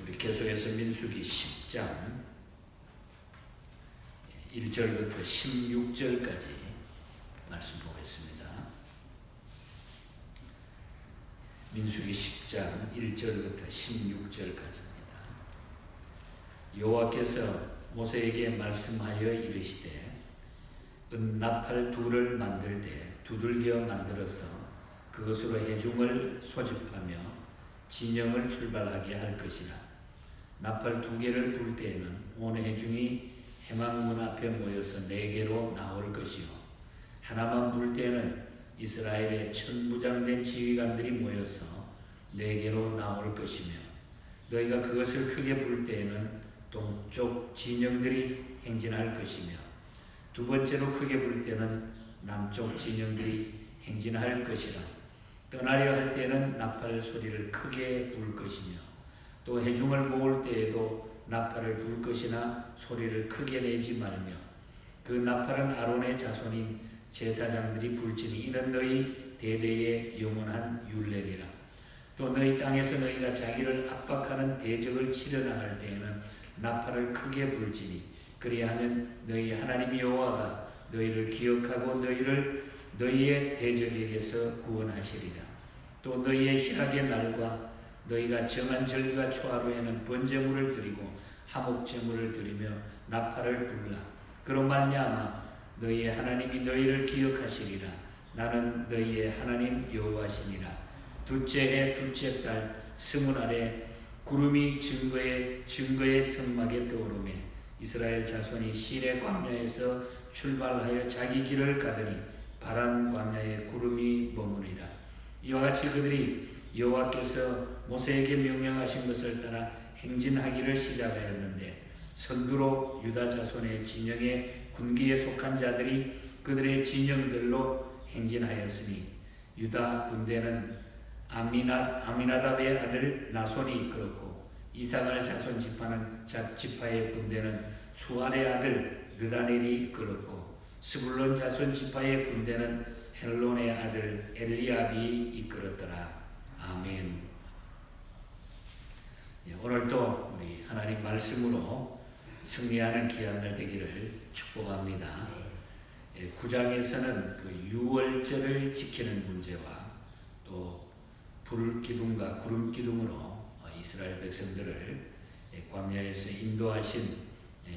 우리 계속해서 민수기 10장 1절부터 16절까지 말씀 보겠습니다. 민수기 10장 1절부터 16절까지입니다. 여호와께서 모세에게 말씀하여 이르시되 은나팔 둘을 만들 때 두들겨 만들어서 그것으로 해중을 소집하며 진영을 출발하게 할 것이라. 나팔 2개를 불 때에는 온 해중이 해망문 앞에 모여서 4개로 나올 것이요 하나만 불 때에는 이스라엘의 천부장된 지휘관들이 모여서 4개로 나올 것이며 너희가 그것을 크게 불 때에는 동쪽 진영들이 행진할 것이며 두 번째로 크게 불 때는 남쪽 진영들이 행진할 것이라. 떠나려 할 때는 나팔 소리를 크게 불 것이며 또 해중을 모을 때에도 나팔을 불 것이나 소리를 크게 내지 말며 그 나팔은 아론의 자손인 제사장들이 불지니 이는 너희 대대의 영원한 율례니라. 또 너희 땅에서 너희가 자기를 압박하는 대적을 치려 나갈 때에는 나팔을 크게 불지니 그리하면 너희 하나님 여호와가 너희를 기억하고 너희를 너희의 대적에게서 구원하시리라. 또 너희의 희락의 날과 너희가 정한 절기와 초하루에는 번제물을 드리고 화목제물을 드리며 나팔을 불라. 그로 말미암아 너희의 하나님이 너희를 기억하시리라. 나는 너희의 하나님 여호와시니라. 둘째 해 둘째 달 스물날에 구름이 증거의 성막에 떠오르매 이스라엘 자손이 시내 광야에서 출발하여 자기 길을 가더니 바란 광야에 구름이 머무리라. 이와 같이 그들이 여호와께서 모세에게 명령하신 것을 따라 행진하기를 시작하였는데 선두로 유다 자손의 진영의 군기에 속한 자들이 그들의 진영들로 행진하였으니 유다 군대는 아미나답의 아들 나손이 이끌었고 이사갈 자손 지파의 군대는 수알의 아들 느다넬이 이끌었고 스불론 자손 지파의 군대는 헬론의 아들 엘리압이 이끌었더라. 아멘. 오늘도 우리 하나님 말씀으로 승리하는 귀한 날 되기를 축복합니다. 9장에서는 그 유월절을 지키는 문제와 또 불기둥과 구름기둥으로 이스라엘 백성들을 광야에서 인도하신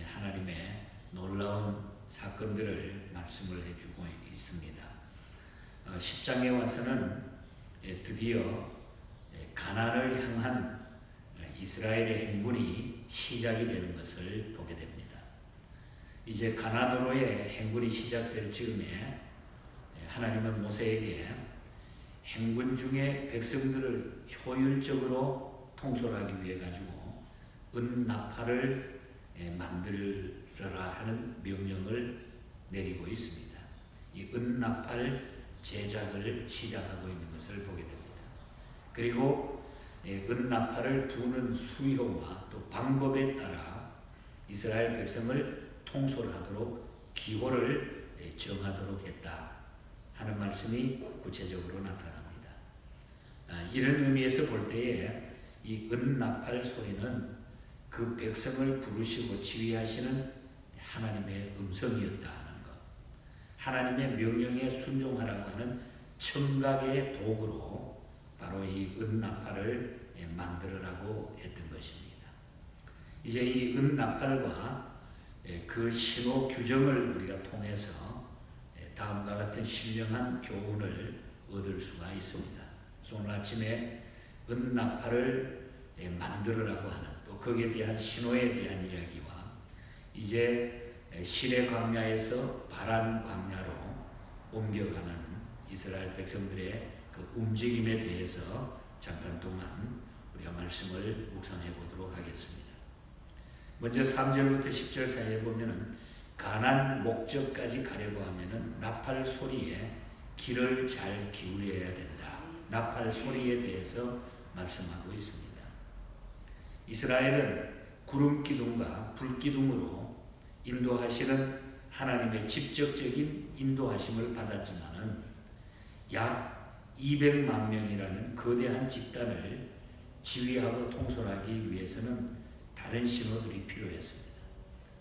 하나님의 놀라운 사건들을 말씀을 해주고 있습니다. 10장에 와서는 드디어 가나안을 향한 이스라엘의 행군이 시작이 되는 것을 보게 됩니다. 이제 가나안으로의 행군이 시작될 즈음에 하나님은 모세에게 행군 중에 백성들을 효율적으로 통솔하기 위해 가지고 은나팔을 만들어라 하는 명령을 내리고 있습니다. 이 은나팔 제작을 시작하고 있는 것을 보게 됩니다. 그리고 은나팔을 부는 수요와 또 방법에 따라 이스라엘 백성을 통솔하도록 기호를 정하도록 했다 하는 말씀이 구체적으로 나타납니다. 이런 의미에서 볼 때에 이 은나팔 소리는 그 백성을 부르시고 지휘하시는 하나님의 음성이었다 하는 것, 하나님의 명령에 순종하라고 하는 청각의 도구로 바로 이 은나팔을 만들어라고 했던 것입니다. 이제 이 은나팔과 그 신호 규정을 우리가 통해서 다음과 같은 신령한 교훈을 얻을 수가 있습니다. 오늘 아침에 은나팔을 만들어라고 하는 또 거기에 대한 신호에 대한 이야기와 이제 시내 광야에서 바란 광야로 옮겨가는 이스라엘 백성들의 그 움직임에 대해서 잠깐 동안 우리가 말씀을 묵상해 보도록 하겠습니다. 먼저 3절부터 10절 사이에 보면은 가난 목적까지 가려고 하면은 나팔 소리에 귀를 잘 기울여야 된다. 나팔 소리에 대해서 말씀하고 있습니다. 이스라엘은 구름 기둥과 불 기둥으로 인도하시는 하나님의 직접적인 인도하심을 받았지만은 약 200만 명이라는 거대한 집단을 지휘하고 통솔하기 위해서는 다른 신호들이 필요했습니다.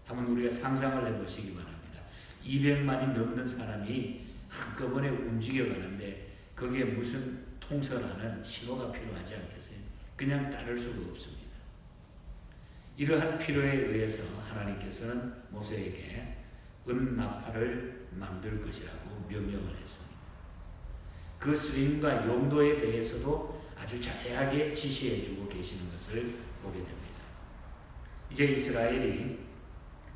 한번 우리가 상상을 해보시기 바랍니다. 200만이 넘는 사람이 한꺼번에 움직여가는데 거기에 무슨 통솔하는 신호가 필요하지 않겠어요? 그냥 따를 수가 없습니다. 이러한 필요에 의해서 하나님께서는 모세에게 은나팔을 만들 것이라고 명령을 했습니다. 그 쓰임과 용도에 대해서도 아주 자세하게 지시해주고 계시는 것을 보게 됩니다. 이제 이스라엘이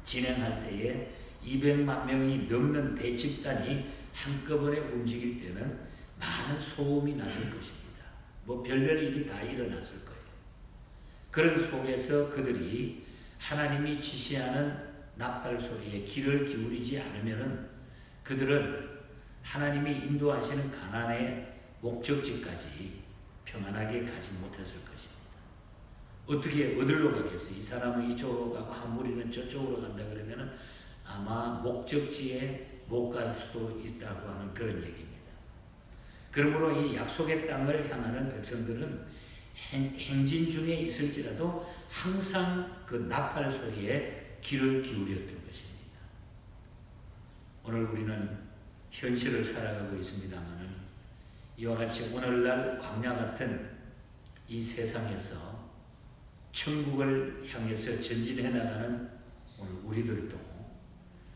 진행할 때에 200만 명이 넘는 대집단이 한꺼번에 움직일 때는 많은 소음이 났을 것입니다. 별별 일이 다 일어났을 거예요. 그런 속에서 그들이 하나님이 지시하는 나팔 소리에 귀를 기울이지 않으면은 그들은 하나님이 인도하시는 가나안의 목적지까지 평안하게 가지 못했을 것입니다. 어떻게 어디로 가겠어요? 이 사람은 이쪽으로 가고 한 무리는 저쪽으로 간다 그러면은 아마 목적지에 못 갈 수도 있다고 하는 그런 얘기입니다. 그러므로 이 약속의 땅을 향하는 백성들은 행진 중에 있을지라도 항상 그 나팔 소리에 귀를 기울였던 것입니다. 오늘 우리는 현실을 살아가고 있습니다만은 이와 같이 오늘날 광야 같은 이 세상에서 천국을 향해서 전진해 나가는 오늘 우리들도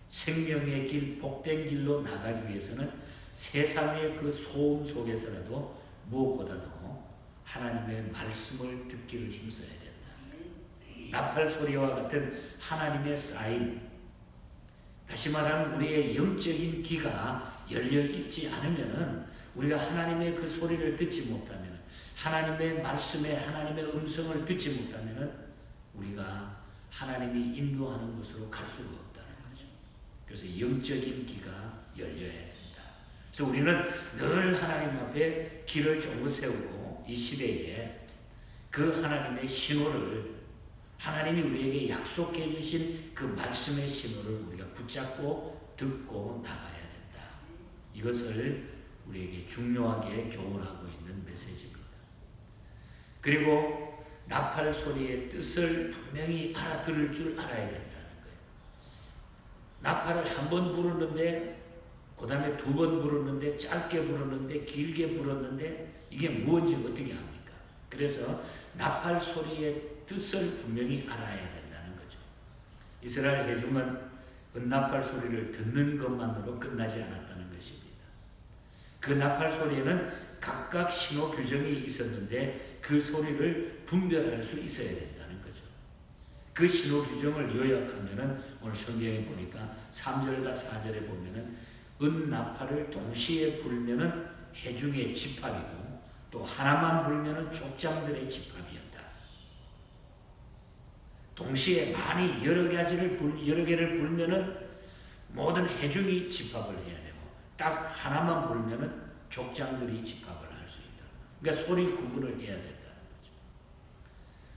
생명의 길, 복된 길로 나가기 위해서는 세상의 그 소음 속에서라도 무엇보다도 하나님의 말씀을 듣기를 힘써야 된다. 나팔 소리와 같은 하나님의 사인, 다시 말하면 우리의 영적인 귀가 열려 있지 않으면은 우리가 하나님의 그 소리를 듣지 못하면, 하나님의 말씀에 하나님의 음성을 듣지 못하면은 우리가 하나님이 인도하는 곳으로 갈 수가 없다는 거죠. 그래서 영적인 귀가 열려야 된다. 그래서 우리는 늘 하나님 앞에 귀를 쫑긋 세우고 이 시대에 그 하나님의 신호를, 하나님이 우리에게 약속해 주신 그 말씀의 신호를 우리가 붙잡고 듣고 나가야 된다. 이것을 우리에게 중요하게 교훈하고 있는 메시지입니다. 그리고 나팔 소리의 뜻을 분명히 알아들을 줄 알아야 된다는 거예요. 나팔을 한 번 부르는데, 그 다음에 두 번 부르는데, 짧게 부르는데, 길게 부르는데 이게 무엇인지 어떻게 합니까? 그래서 나팔 소리의 뜻을 분명히 알아야 된다는 거죠. 이스라엘 회중은 은나팔 소리를 듣는 것만으로 끝나지 않았다는 것입니다. 그 나팔 소리에는 각각 신호 규정이 있었는데 그 소리를 분별할 수 있어야 된다는 거죠. 그 신호 규정을 요약하면은 오늘 성경에 보니까 3절과 4절에 보면은 은나팔을 동시에 불면은 회중의 지팡이고 또 하나만 불면은 족장들의 지팡이였다. 동시에 많이 여러 개를 불면은 모든 회중이 집합을 해야 되고 딱 하나만 불면은 족장들이 집합을 할 수 있다. 그러니까 소리 구분을 해야 된다는 거죠.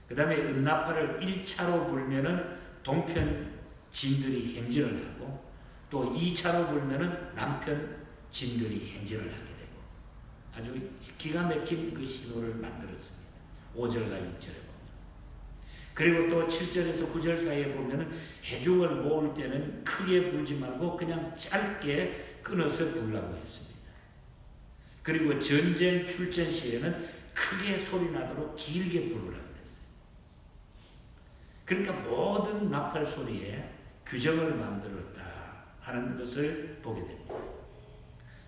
그 다음에 은나팔을 1차로 불면은 동편 진들이 행진을 하고 또 2차로 불면은 남편 진들이 행진을 하게 되고 아주 기가 막힌 그 신호를 만들었습니다. 5절과 6절에 보면. 그리고 또 7절에서 9절 사이에 보면은 회중을 모을 때는 크게 불지 말고 그냥 짧게 끊어서 불라고 했습니다. 그리고 전쟁 출전 시에는 크게 소리 나도록 길게 부르라고 했어요. 그러니까 모든 나팔 소리에 규정을 만들었다 하는 것을 보게 됩니다.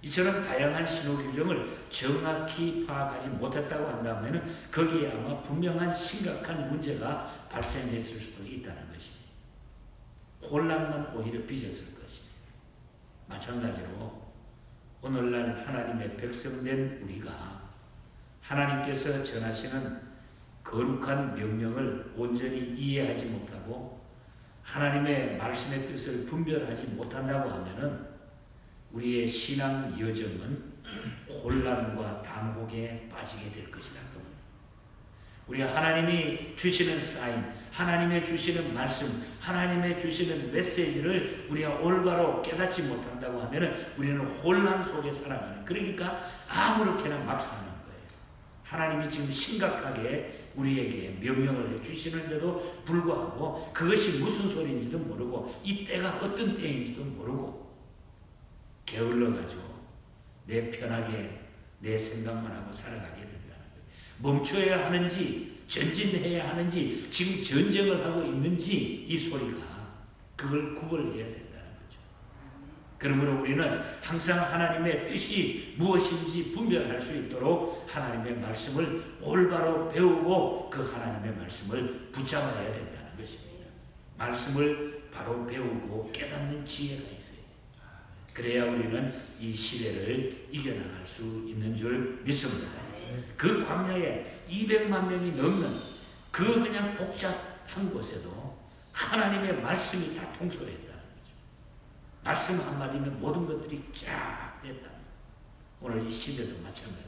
이처럼 다양한 신호 규정을 정확히 파악하지 못했다고 한다면 거기에 아마 분명한 심각한 문제가 발생했을 수도 있다는 것입니다. 혼란만 오히려 빚었을 것입니다. 마찬가지로 오늘날 하나님의 백성된 우리가 하나님께서 전하시는 거룩한 명령을 온전히 이해하지 못하고 하나님의 말씀의 뜻을 분별하지 못한다고 하면은 우리의 신앙 여정은 혼란과 당혹에 빠지게 될 것이라고. 우리가 하나님이 주시는 사인, 하나님의 주시는 말씀, 하나님의 주시는 메시지를 우리가 올바로 깨닫지 못한다고 하면 우리는 혼란 속에 살아가는, 그러니까 아무렇게나 막 사는 거예요. 하나님이 지금 심각하게 우리에게 명령을 해주시는데도 불구하고 그것이 무슨 소리인지도 모르고 이 때가 어떤 때인지도 모르고 게을러가지고 내 편하게 내 생각만 하고 살아가게 된다는 거예요. 멈춰야 하는지 전진해야 하는지 지금 전쟁을 하고 있는지 이 소리가 그걸 구별해야 된다는 거죠. 그러므로 우리는 항상 하나님의 뜻이 무엇인지 분별할 수 있도록 하나님의 말씀을 올바로 배우고 그 하나님의 말씀을 붙잡아야 된다는 것입니다. 말씀을 바로 배우고 깨닫는 지혜가 있어요. 그래야 우리는 이 시대를 이겨나갈 수 있는 줄 믿습니다. 그 광야에 200만 명이 넘는 그 그냥 복잡한 곳에도 하나님의 말씀이 다 통솔했다는 거죠. 말씀 한마디면 모든 것들이 쫙 됐다. 오늘 이 시대도 마찬가지.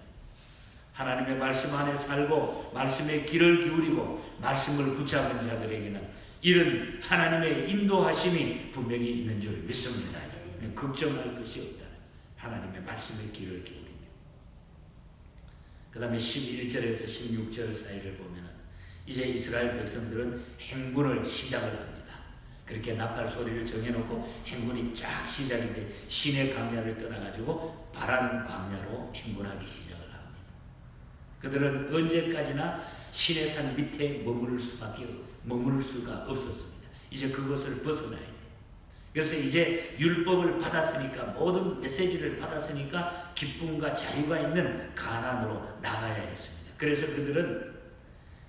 하나님의 말씀 안에 살고 말씀에 귀를 기울이고 말씀을 붙잡은 자들에게는 이런 하나님의 인도하심이 분명히 있는 줄 믿습니다. 걱정할 것이 없다. 하나님의 말씀에 귀를 기울이며. 그 다음에 11절에서 16절 사이를 보면 이제 이스라엘 백성들은 행군을 시작을 합니다. 그렇게 나팔 소리를 정해놓고 행군이 쫙 시작이 돼 시내 광야를 떠나가지고 바란 광야로 행군하기 시작을 합니다. 그들은 언제까지나 시내산 밑에 머무를 수가 없었습니다. 이제 그것을 벗어나야 돼요. 그래서 이제 율법을 받았으니까 모든 메시지를 받았으니까 기쁨과 자유가 있는 가나안으로 나가야 했습니다. 그래서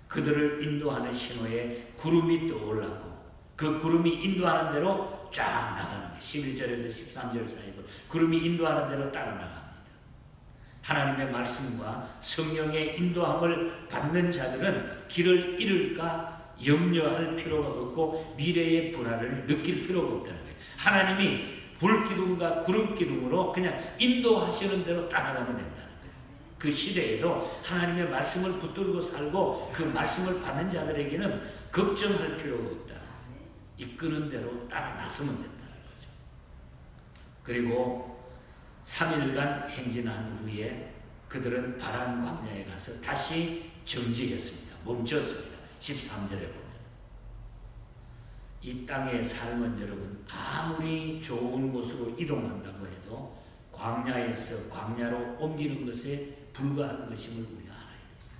그들을 인도하는 신호에 구름이 떠올랐고 그 구름이 인도하는 대로 쫙 나가는 거예요. 11절에서 13절 사이로 구름이 인도하는 대로 따라 나갑니다. 하나님의 말씀과 성령의 인도함을 받는 자들은 길을 잃을까 염려할 필요가 없고 미래의 불안을 느낄 필요가 없다는 거예요. 하나님이 불기둥과 구름기둥으로 그냥 인도하시는 대로 따라가면 된다는 거예요. 그 시대에도 하나님의 말씀을 붙들고 살고 그 말씀을 받는 자들에게는 걱정할 필요가 없다. 이끄는 대로 따라 나서면 된다는 거죠. 그리고 3일간 행진한 후에 그들은 바란 광야에 가서 다시 정지했습니다. 멈췄습니다. 13절에 보면 이 땅의 삶은 여러분 아무리 좋은 곳으로 이동한다고 해도 광야에서 광야로 옮기는 것에 불과한 것임을 우리가 알아야 돼요.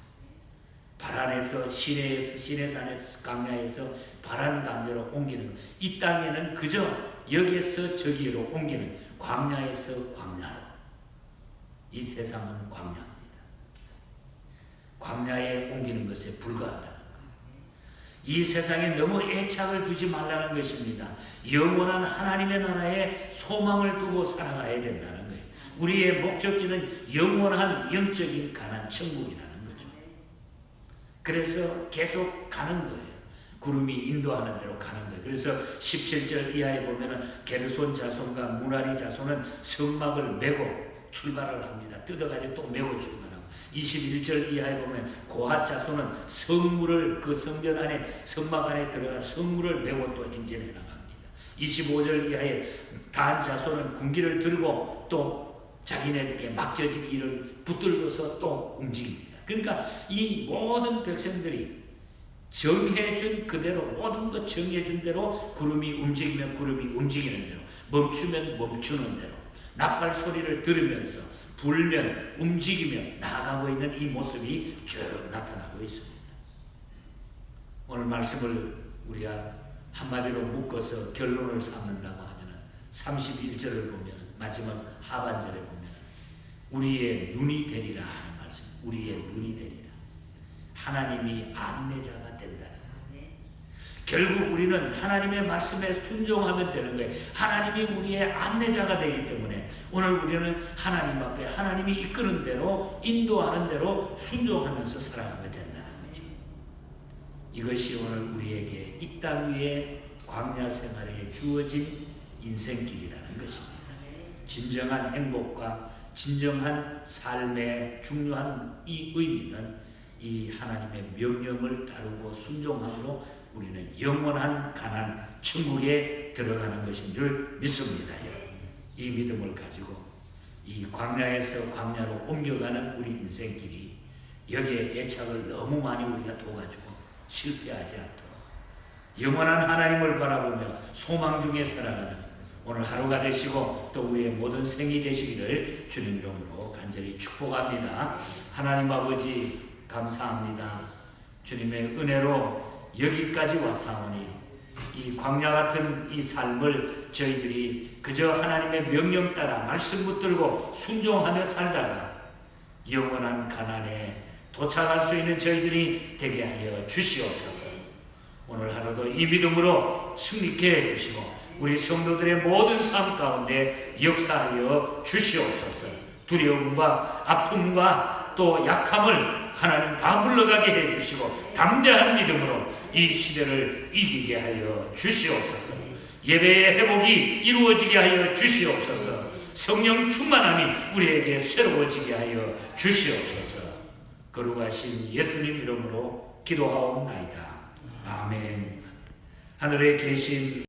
바란에서 시내산에서 광야에서 바란 광야로 옮기는 것. 이 땅에는 그저 여기에서 저기로 옮기는 광야에서 광야로. 이 세상은 광야입니다. 광야에 옮기는 것에 불과하다. 이 세상에 너무 애착을 두지 말라는 것입니다. 영원한 하나님의 나라에 소망을 두고 살아가야 된다는 거예요. 우리의 목적지는 영원한 영적인 가난 천국이라는 거죠. 그래서 계속 가는 거예요. 구름이 인도하는 대로 가는 거예요. 그래서 17절 이하에 보면은 게르손 자손과 무라리 자손은 성막을 메고 출발을 합니다. 뜯어가지고 또 메고 출발하고 21절 이하에 보면 고핫 자손은 성물을 그 성전 안에 성막 안에 들어가 성물을 메고 또 행진해 나갑니다. 25절 이하에 단 자손은 군기를 들고 또 자기네들에게 맡겨진 일을 붙들고서 또 움직입니다. 그러니까 이 모든 백성들이 정해준 그대로 모든 것 정해준 대로 구름이 움직이면 구름이 움직이는 대로 멈추면 멈추는 대로 나팔 소리를 들으면서 불면 움직이며 나아가고 있는 이 모습이 쭉 나타나고 있습니다. 오늘 말씀을 우리가 한마디로 묶어서 결론을 삼는다고 하면 31절을 보면 마지막 하반절에 보면 우리의 눈이 되리라 하는 말씀. 우리의 눈이 되리라. 하나님이 안내자가 된다는 거예요. 결국 우리는 하나님의 말씀에 순종하면 되는 거예요. 하나님이 우리의 안내자가 되기 때문에 오늘 우리는 하나님 앞에 하나님이 이끄는 대로 인도하는 대로 순종하면서 살아가면 된다는 거죠. 이것이 오늘 우리에게 이 땅 위에 광야 생활에 주어진 인생길이라는 것입니다. 진정한 행복과 진정한 삶의 중요한 이 의미는 이 하나님의 명령을 따르고 순종함으로 우리는 영원한 가난 천국에 들어가는 것인 줄 믿습니다. 이 믿음을 가지고 이 광야에서 광야로 옮겨가는 우리 인생길이 여기에 애착을 너무 많이 우리가 둬가지고 실패하지 않도록 영원한 하나님을 바라보며 소망 중에 살아가는 오늘 하루가 되시고 또 우리의 모든 생이 되시기를 주님 이름으로 간절히 축복합니다. 하나님 아버지 감사합니다. 주님의 은혜로 여기까지 왔사오니 이 광야 같은 이 삶을 저희들이 그저 하나님의 명령 따라 말씀 붙들고 순종하며 살다가 영원한 가난에 도착할 수 있는 저희들이 되게 하여 주시옵소서. 오늘 하루도 이 믿음으로 승리케 해주시고 우리 성도들의 모든 삶 가운데 역사하여 주시옵소서. 두려움과 아픔과 또 약함을 하나님 다 물러가게 해주시고 담대한 믿음으로 이 시대를 이기게 하여 주시옵소서. 예배의 회복이 이루어지게 하여 주시옵소서. 성령 충만함이 우리에게 새로워지게 하여 주시옵소서. 거룩하신 예수님 이름으로 기도하옵나이다. 아멘. 하늘에 계신